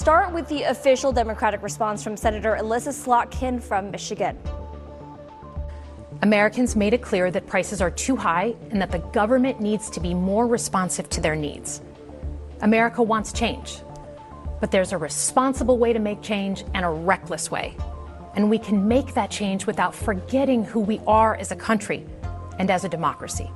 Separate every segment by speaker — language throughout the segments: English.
Speaker 1: Start with the official Democratic response from Senator Elissa Slotkin from Michigan.
Speaker 2: Americans made it clear that prices are too high and that the government needs to be more responsive to their needs. America wants change, but there's a responsible way to make change and a reckless way. And we can make that change without forgetting who we are as a country and as a democracy.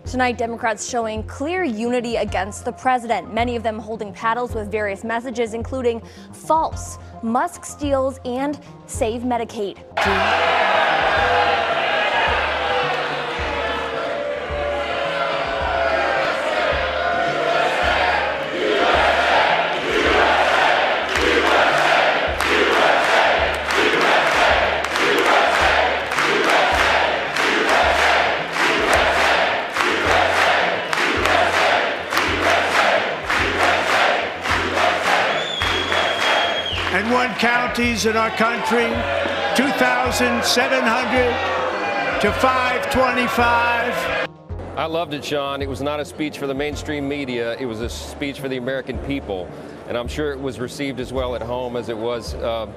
Speaker 1: Tonight, Democrats showing clear unity against the president, many of them holding paddles with various messages, including false, Musk Steals, and Save Medicaid.
Speaker 3: And one counties in our country, 2,700 to 525.
Speaker 4: I loved it, Sean. It was not a speech for the mainstream media. It was a speech for the American people. And I'm sure it was received as well at home as it was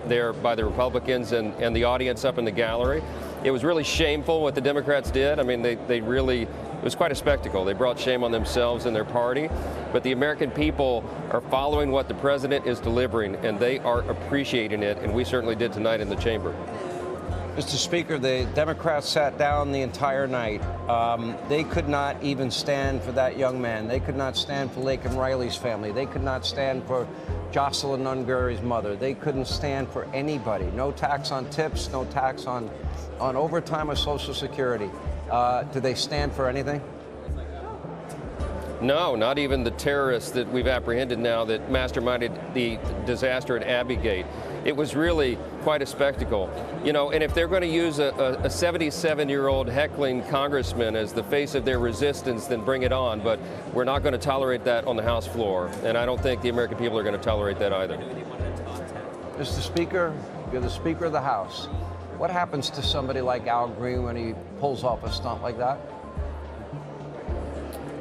Speaker 4: there by the Republicans and the audience up in the gallery. It was really shameful what the Democrats did. I mean, they really, it was quite a spectacle. They brought shame on themselves and their party. But the American people are following what the president is delivering, and they are appreciating it, and we certainly did tonight in the chamber.
Speaker 5: Mr. Speaker, the Democrats sat down the entire night. They could not even stand for that young man. They could not stand for Laken Riley's family. They could not stand for Jocelyn Nungary's mother. They couldn't stand for anybody. No tax on tips, no tax on overtime or Social Security. Do they stand for anything?
Speaker 4: No, not even the terrorists that we've apprehended now that masterminded the disaster at Abbey. It was really quite a spectacle. You know, and if they're going to use a 77-year-old heckling congressman as the face of their resistance, then bring it on. But we're not going to tolerate that on the House floor. And I don't think the American people are going to tolerate that either.
Speaker 5: Mr. Speaker, you're the Speaker of the House. What happens to somebody like Al Green when he pulls off a stunt like that?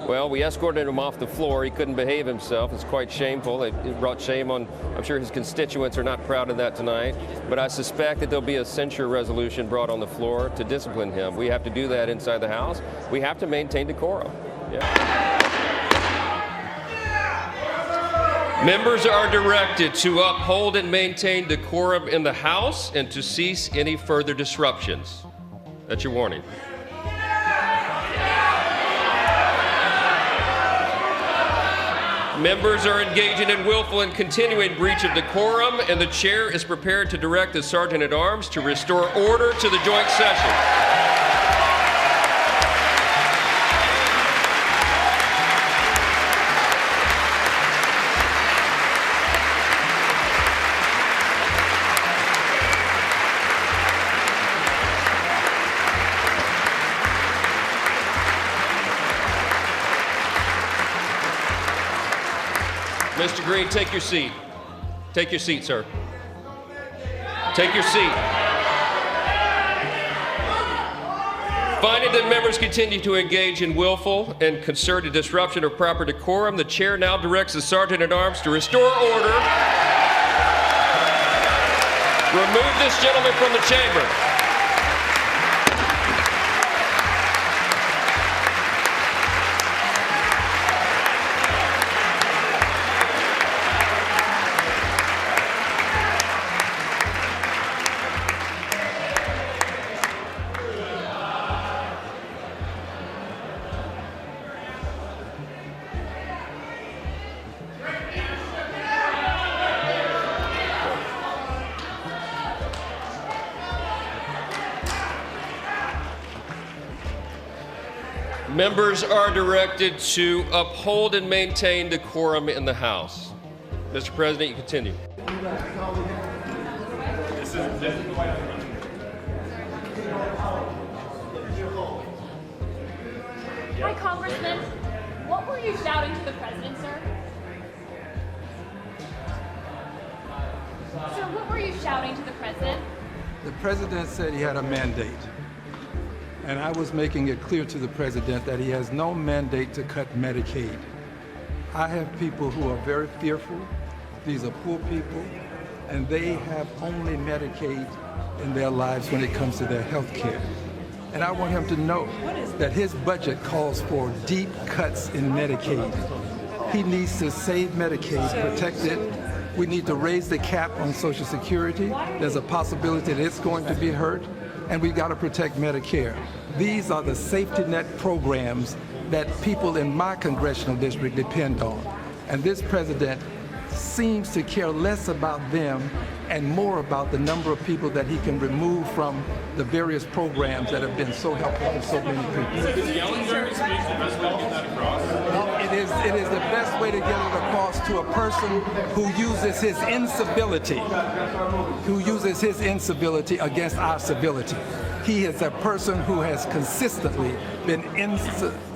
Speaker 4: Well, we escorted him off the floor. He couldn't behave himself. It's quite shameful. It brought shame on, I'm sure his constituents are not proud of that tonight. But I suspect that there'll be a censure resolution brought on the floor to discipline him. We have to do that inside the House. We have to maintain decorum. Yeah. Members are directed to uphold and maintain decorum in the House and to cease any further disruptions. That's your warning. Members are engaging in willful and continuing breach of decorum, and the chair is prepared to direct the Sergeant-at-Arms to restore order to the joint session. Mr. Green, take your seat. Take your seat, sir. Take your seat. Finding that members continue to engage in willful and concerted disruption of proper decorum, the chair now directs the Sergeant-at-Arms to restore order. Remove this gentleman from the chamber. Members are directed to uphold and maintain decorum in the House. Mr. President, you continue.
Speaker 6: Hi, Congressman. What were you shouting to the president, sir? Sir, what were you shouting to the president?
Speaker 7: The president said he had a mandate. And I was making it clear to the president that he has no mandate to cut Medicaid. I have people who are very fearful These are poor people, and they have only Medicaid in their lives when it comes to their health care. And I want him to know that his budget calls for deep cuts in Medicaid. He needs to save Medicaid, protect it. We need to raise the cap on Social Security. There's a possibility that it's going to be hurt, and we've got to protect Medicare. These are the safety net programs that people in my congressional district depend on. And this president seems to care less about them and more about the number of people that he can remove from the various programs that have been so helpful to so many people.
Speaker 8: Is yelling during the speech the best way to get that across?
Speaker 7: It is the best way to get it across to a person who uses his incivility against our civility. He is a person who has consistently been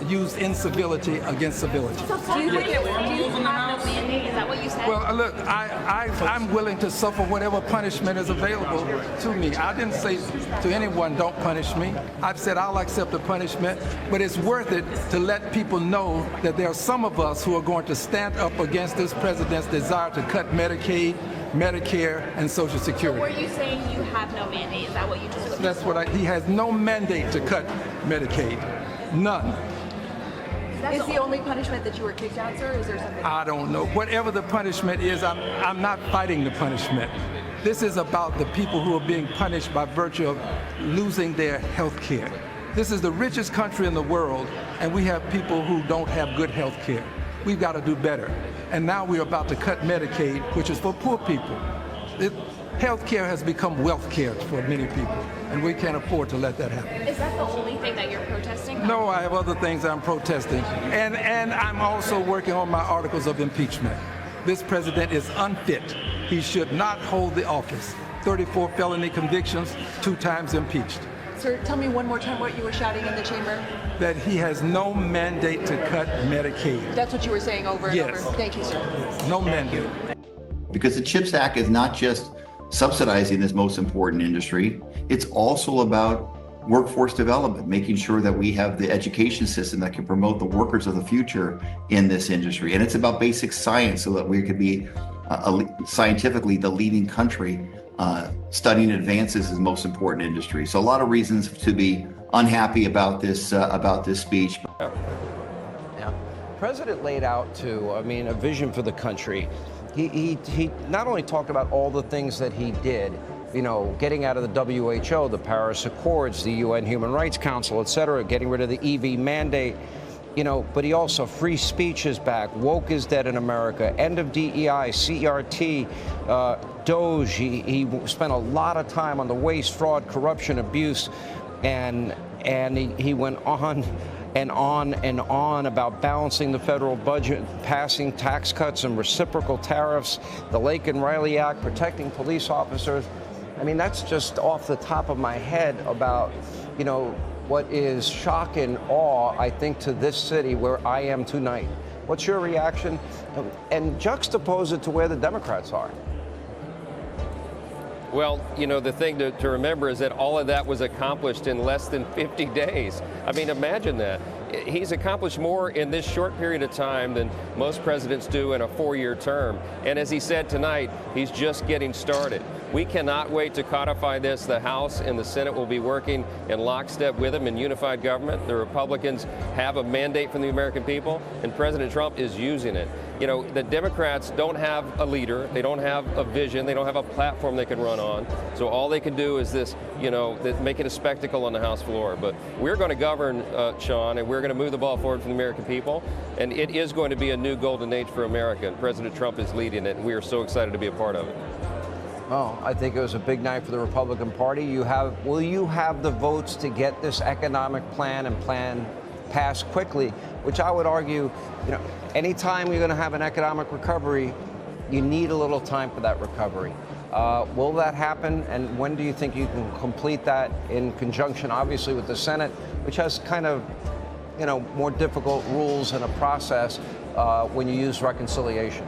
Speaker 7: used incivility against civility.
Speaker 6: So do you think you have no mandate? Is that what you said?
Speaker 7: Well, look, I'm willing to suffer whatever punishment is available to me. I didn't say to anyone, don't punish me. I've said I'll accept the punishment, but it's worth it to let people know that there are some of us who are going to stand up against this president's desire to cut Medicaid, Medicare, and Social Security.
Speaker 6: So were you saying you have no mandate? Is that what you just said?
Speaker 7: That's what he has no mandate to cut Medicaid. None.
Speaker 9: Is the only punishment that you were kicked out, sir? Is there something?
Speaker 7: I don't know. Whatever the punishment is, I'm not fighting the punishment. This is about the people who are being punished by virtue of losing their health care. This is the richest country in the world, and we have people who don't have good health care. We've got to do better. And now we're about to cut Medicaid, which is for poor people. Health care has become wealth care for many people, and we can't afford to let that happen.
Speaker 6: Is that the only thing that you're protesting?
Speaker 7: No, I have other things I'm protesting. And I'm also working on my articles of impeachment. This president is unfit. He should not hold the office. 34 felony convictions, 2 times impeached.
Speaker 9: Sir, tell me one more time what you were shouting in the chamber.
Speaker 7: That he has no mandate to cut Medicaid.
Speaker 9: That's what you were saying over and over. Thank you, sir.
Speaker 7: No mandate.
Speaker 10: Because the CHIPS Act is not just subsidizing this most important industry, it's also about workforce development, making sure that we have the education system that can promote the workers of the future in this industry. And it's about basic science so that we could be scientifically the leading country. Studying advances is the most important industry. So a lot of reasons to be unhappy about this speech.
Speaker 5: Yeah. The president laid out a vision for the country. He not only talked about all the things that he did, getting out of the WHO, the Paris Accords, the UN Human Rights Council, et cetera, getting rid of the EV mandate, but he also, free speech is back, woke is dead in America, end of DEI, CRT, DOGE. He spent a lot of time on the waste, fraud, corruption, abuse, and he went on and on and on about balancing the federal budget, passing tax cuts and reciprocal tariffs, the Lake and Riley Act, protecting police officers. I mean, that's just off the top of my head about, what is shock and awe, I think, to this city where I am tonight. What's your reaction? And juxtapose it to where the Democrats are.
Speaker 4: Well, the thing to remember is that all of that was accomplished in less than 50 days. I mean, imagine that. He's accomplished more in this short period of time than most presidents do in a 4-year term. And as he said tonight, he's just getting started. We cannot wait to codify this. The House and the Senate will be working in lockstep with him in unified government. The Republicans have a mandate from the American people, and President Trump is using it. The Democrats don't have a leader. They don't have a vision. They don't have a platform they can run on. So all they can do is this, make it a spectacle on the House floor. But we're going to govern, Sean, and we're going to move the ball forward for the American people. And it is going to be a new golden age for America. And President Trump is leading it, and we are so excited to be a part of it.
Speaker 5: Well, I think it was a big night for the Republican Party. Will you have the votes to get this economic plan passed quickly? Which I would argue, anytime you're going to have an economic recovery, you need a little time for that recovery. Will that happen? And when do you think you can complete that in conjunction, obviously, with the Senate, which has kind of, more difficult rules and a process when you use reconciliation?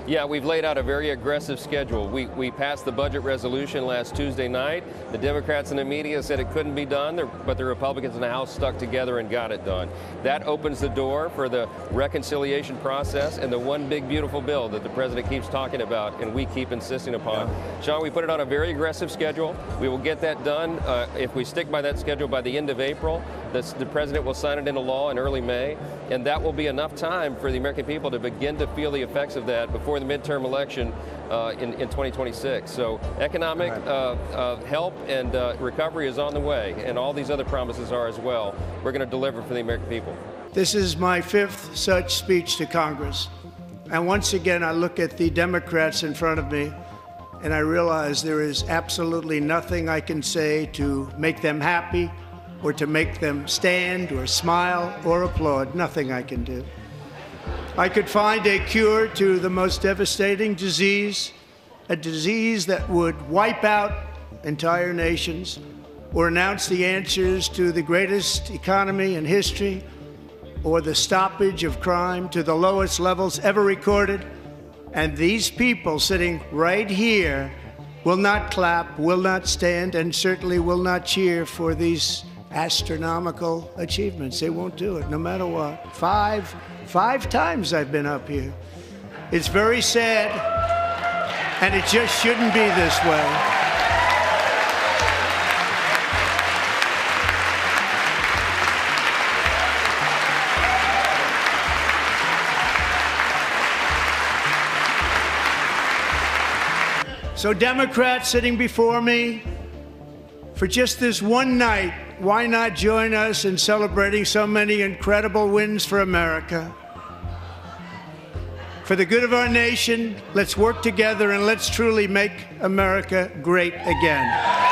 Speaker 4: Yeah, we've laid out a very aggressive schedule. We passed the budget resolution last Tuesday night. The Democrats and the media said it couldn't be done, but the Republicans in the House stuck together and got it done. That opens the door for the reconciliation process and the one big beautiful bill that the president keeps talking about and we keep insisting upon. Sean, we put it on a very aggressive schedule. We will get that done. If we stick by that schedule by the end of April, the president will sign it into law in early May, and that will be enough time for the American people to begin to feel the effects of that before the midterm election in 2026. So economic help and recovery is on the way, and all these other promises are as well. We're going to deliver for the American people.
Speaker 3: This is my 5th such speech to Congress. And once again, I look at the Democrats in front of me, and I realize there is absolutely nothing I can say to make them happy or to make them stand or smile or applaud. Nothing I can do. I could find a cure to the most devastating disease, a disease that would wipe out entire nations, or announce the answers to the greatest economy in history, or the stoppage of crime to the lowest levels ever recorded. And these people sitting right here will not clap, will not stand, and certainly will not cheer for these astronomical achievements. They won't do it, no matter what. Five times I've been up here. It's very sad, and it just shouldn't be this way. So Democrats sitting before me, for just this one night, why not join us in celebrating so many incredible wins for America? For the good of our nation, let's work together and let's truly make America great again.